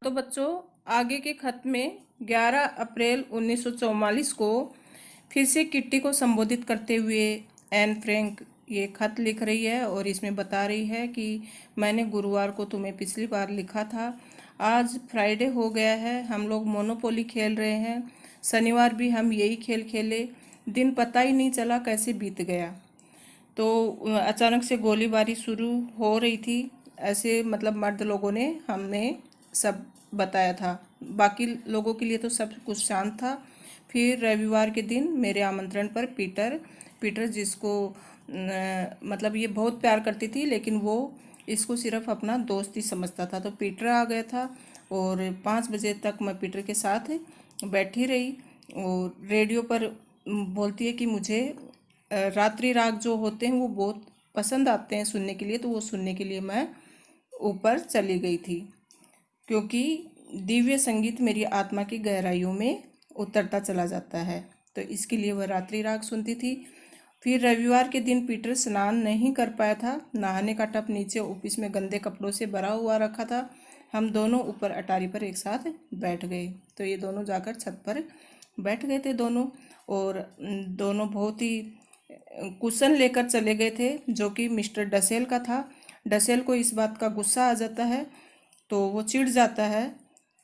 तो बच्चों, आगे के खत में 11 अप्रैल 1944 को फिर से किट्टी को संबोधित करते हुए एन फ्रैंक ये खत लिख रही है और इसमें बता रही है कि मैंने गुरुवार को तुम्हें पिछली बार लिखा था। आज फ्राइडे हो गया है, हम लोग मोनोपोली खेल रहे हैं। शनिवार भी हम यही खेल खेले, दिन पता ही नहीं चला कैसे बीत गया। तो अचानक से गोलीबारी शुरू हो रही थी, ऐसे मतलब मर्द लोगों ने हमने सब बताया था। बाकी लोगों के लिए तो सब कुछ शांत था। फिर रविवार के दिन मेरे आमंत्रण पर पीटर पीटर जिसको मतलब ये बहुत प्यार करती थी, लेकिन वो इसको सिर्फ अपना दोस्त ही समझता था, तो पीटर आ गया था। और 5 बजे तक मैं पीटर के साथ बैठी रही और रेडियो पर बोलती है कि मुझे रात्रि राग जो होते हैं वो बहुत पसंद आते हैं सुनने के लिए, तो वो सुनने के लिए मैं ऊपर चली गई थी, क्योंकि दिव्य संगीत मेरी आत्मा की गहराइयों में उतरता चला जाता है। तो इसके लिए वह रात्रि राग सुनती थी। फिर रविवार के दिन पीटर स्नान नहीं कर पाया था। नहाने का टब नीचे ऑफिस में गंदे कपड़ों से भरा हुआ रखा था। हम दोनों ऊपर अटारी पर एक साथ बैठ गए। तो ये दोनों जाकर छत पर बैठ गए थे दोनों, और दोनों बहुत ही कुशन लेकर चले गए थे, जो कि मिस्टर डसेल का था। डसेल को इस बात का गुस्सा आ जाता है, तो वो चिढ़ जाता है।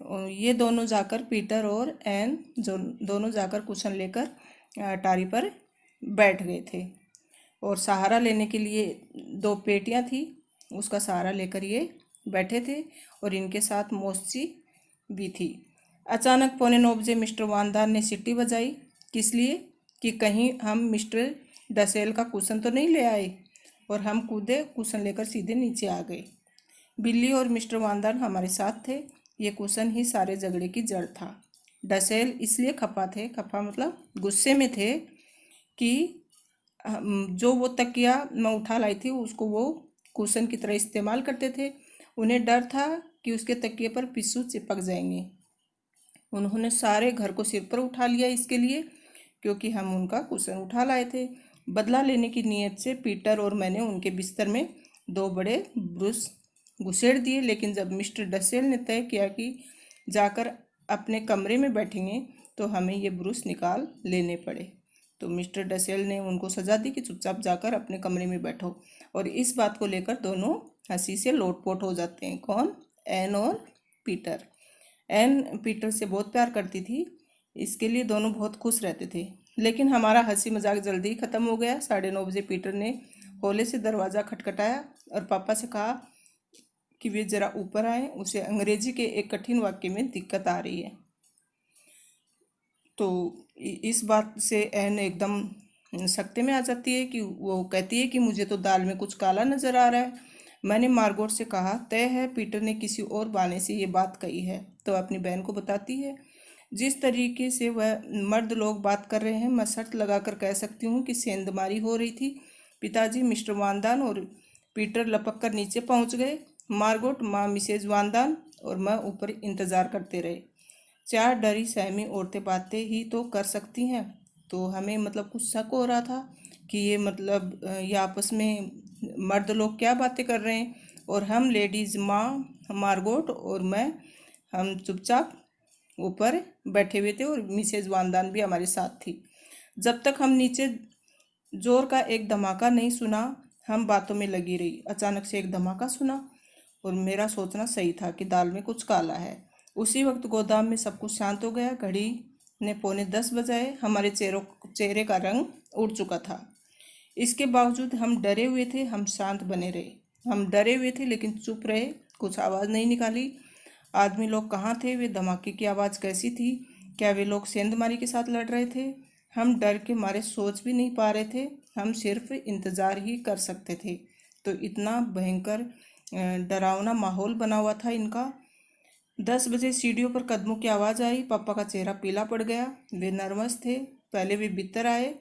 और ये दोनों जाकर पीटर और एन जो दोनों जाकर कुशन लेकर टारी पर बैठ गए थे, और सहारा लेने के लिए 2 पेटियां थी, उसका सहारा लेकर ये बैठे थे, और इनके साथ मोस्ची भी थी। अचानक 9:15 मिस्टर वानदार ने सीटी बजाई। किस लिए? कि कहीं हम मिस्टर डसेल का कुशन तो नहीं ले आए, और हम कूदे, कुशन लेकर सीधे नीचे आ गए। बिल्ली और मिस्टर वानदार हमारे साथ थे। ये कुशन ही सारे झगड़े की जड़ था। डसेल इसलिए खफा मतलब गुस्से में थे कि जो वो तकिया मैं उठा लाई थी उसको वो कुशन की तरह इस्तेमाल करते थे। उन्हें डर था कि उसके तकिए पर पिस्सू चिपक जाएंगे। उन्होंने सारे घर को सिर पर उठा लिया इसके लिए, क्योंकि हम उनका कुशन उठा लाए थे। बदला लेने की नीयत से पीटर और मैंने उनके बिस्तर में 2 बड़े ब्रूस घुसेड़ दिए, लेकिन जब मिस्टर डसेल ने तय किया कि जाकर अपने कमरे में बैठेंगे, तो हमें ये ब्रूस निकाल लेने पड़े। तो मिस्टर डसेल ने उनको सजा दी कि चुपचाप जाकर अपने कमरे में बैठो, और इस बात को लेकर दोनों हंसी से लोटपोट हो जाते हैं। कौन? एन और पीटर। एन पीटर से बहुत प्यार करती थी, इसके लिए दोनों बहुत खुश रहते थे। लेकिन हमारा हंसी मजाक जल्दी ही ख़त्म हो गया। 9:30 बजे पीटर ने हौले से दरवाज़ा खटखटाया और पापा से कहा कि वे ज़रा ऊपर आए, उसे अंग्रेजी के एक कठिन वाक्य में दिक्कत आ रही है। तो इस बात से एन एकदम सख्ते में आ जाती है कि वो कहती है कि मुझे तो दाल में कुछ काला नज़र आ रहा है। मैंने मार्गोट से कहा, तय है पीटर ने किसी और बहाने से ये बात कही है। तो अपनी बहन को बताती है। जिस तरीके से वह मर्द लोग बात कर रहे हैं, मैं शर्त लगाकर कह सकती हूँ कि सेंधमारी हो रही थी। पिताजी मिस्टर वानदान और पीटर लपक कर नीचे पहुँच गए। मार्गोट, माँ मिसेज वानदान और मैं ऊपर इंतज़ार करते रहे। 4 डरी सहमी औरतें बातें ही तो कर सकती हैं। तो हमें मतलब कुछ शक हो रहा था कि ये मतलब ये आपस में मर्द लोग क्या बातें कर रहे हैं, और हम लेडीज़, माँ मार्गोट और मैं, हम चुपचाप ऊपर बैठे हुए थे, और मिसेज वानदान भी हमारे साथ थी। जब तक हम नीचे जोर का एक धमाका नहीं सुना, हम बातों में लगी रही। अचानक से एक धमाका सुना, और मेरा सोचना सही था कि दाल में कुछ काला है। उसी वक्त गोदाम में सब कुछ शांत हो गया। घड़ी ने 9:45 बजाए। हमारे चेहरे का रंग उड़ चुका था। इसके बावजूद हम डरे हुए थे, हम शांत बने रहे। हम डरे हुए थे लेकिन चुप रहे, कुछ आवाज़ नहीं निकाली। आदमी लोग कहाँ थे? वे धमाके की आवाज़ कैसी थी? क्या वे लोग सेंधमारी के साथ लड़ रहे थे? हम डर के मारे सोच भी नहीं पा रहे थे, हम सिर्फ इंतज़ार ही कर सकते थे। तो इतना भयंकर डरावना माहौल बना हुआ था इनका। 10 बजे सीढ़ियों पर कदमों की आवाज़ आई। पापा का चेहरा पीला पड़ गया। वे नर्वस थे। पहले वे भीतर आए,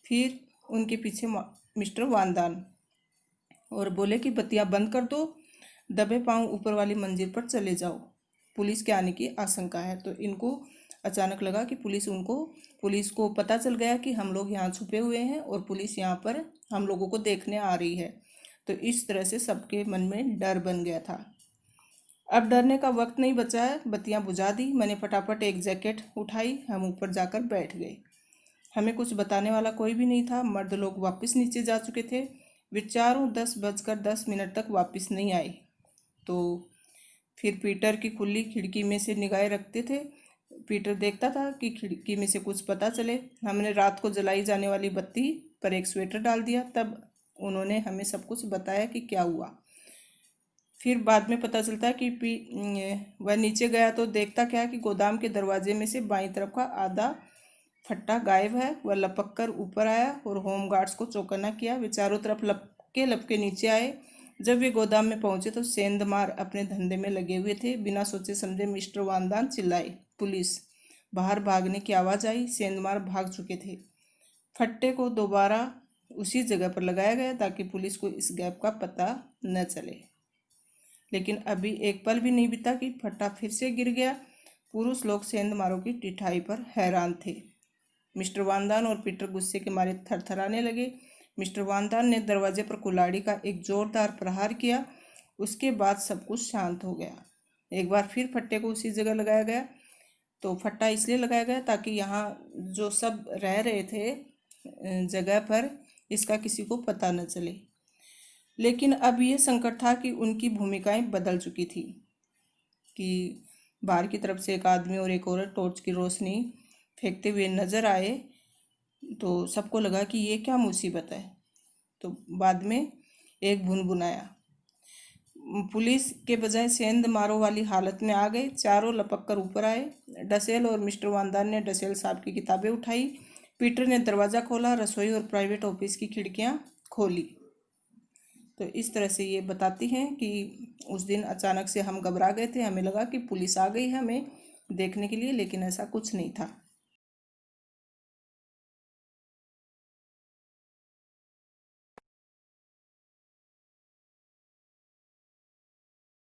फिर उनके पीछे मिस्टर वानदान, और बोले कि बत्तियाँ बंद कर दो, दबे पांव ऊपर वाली मंजिल पर चले जाओ, पुलिस के आने की आशंका है। तो इनको अचानक लगा कि पुलिस को पता चल गया कि हम लोग यहाँ छुपे हुए हैं, और पुलिस यहाँ पर हम लोगों को देखने आ रही है। तो इस तरह से सबके मन में डर बन गया था। अब डरने का वक्त नहीं बचा है। बत्तियां बुझा दी। मैंने फटाफट एक जैकेट उठाई। हम ऊपर जाकर बैठ गए। हमें कुछ बताने वाला कोई भी नहीं था। मर्द लोग वापस नीचे जा चुके थे। वे चारों 10:10 तक वापस नहीं आए। तो फिर पीटर की खुली खिड़की में से निगाहें रखते थे। पीटर देखता था कि खिड़की में से कुछ पता चले। हमने रात को जलाई जाने वाली बत्ती पर एक स्वेटर डाल दिया। तब उन्होंने हमें सब कुछ बताया कि क्या हुआ। फिर बाद में पता चलता है कि वह नीचे गया तो देखता क्या कि गोदाम के दरवाजे में से बाईं तरफ का आधा फट्टा गायब है। वह लपक कर ऊपर आया और होम गार्ड्स को चौकन्ना किया। वे चारों तरफ लपके लपके नीचे आए। जब वे गोदाम में पहुंचे तो सेंधमार अपने धंधे में लगे हुए थे। बिना सोचे समझे मिस्टर वानदान चिल्लाए, पुलिस! बाहर भागने की आवाज़ आई। सेंधमार भाग चुके थे। फट्टे को दोबारा उसी जगह पर लगाया गया ताकि पुलिस को इस गैप का पता न चले। लेकिन अभी एक पल भी नहीं बीता कि फट्टा फिर से गिर गया। पुरुष लोग सेंधमारों की टिठाई पर हैरान थे। मिस्टर वानदान और पीटर गुस्से के मारे थरथराने लगे। मिस्टर वानदान ने दरवाजे पर कुल्हाड़ी का एक जोरदार प्रहार किया। उसके बाद सब कुछ शांत हो गया। एक बार फिर फट्टे को उसी जगह लगाया गया। तो फट्टा इसलिए लगाया गया ताकि यहाँ जो सब रह रहे थे जगह पर, इसका किसी को पता न चले। लेकिन अब ये संकट था कि उनकी भूमिकाएं बदल चुकी थी कि बाहर की तरफ से एक आदमी और एक औरत टॉर्च की रोशनी फेंकते हुए नजर आए। तो सबको लगा कि ये क्या मुसीबत है। तो बाद में एक भुनभुनाया। पुलिस के बजाय सेंध मारो वाली हालत में आ गए। चारों लपक कर ऊपर आए। डसेल और मिस्टर वानदान ने डसेल साहब की किताबें उठाई। पीटर ने दरवाज़ा खोला। रसोई और प्राइवेट ऑफिस की खिड़कियां खोली। तो इस तरह से ये बताती हैं कि उस दिन अचानक से हम घबरा गए थे। हमें लगा कि पुलिस आ गई है हमें देखने के लिए, लेकिन ऐसा कुछ नहीं था।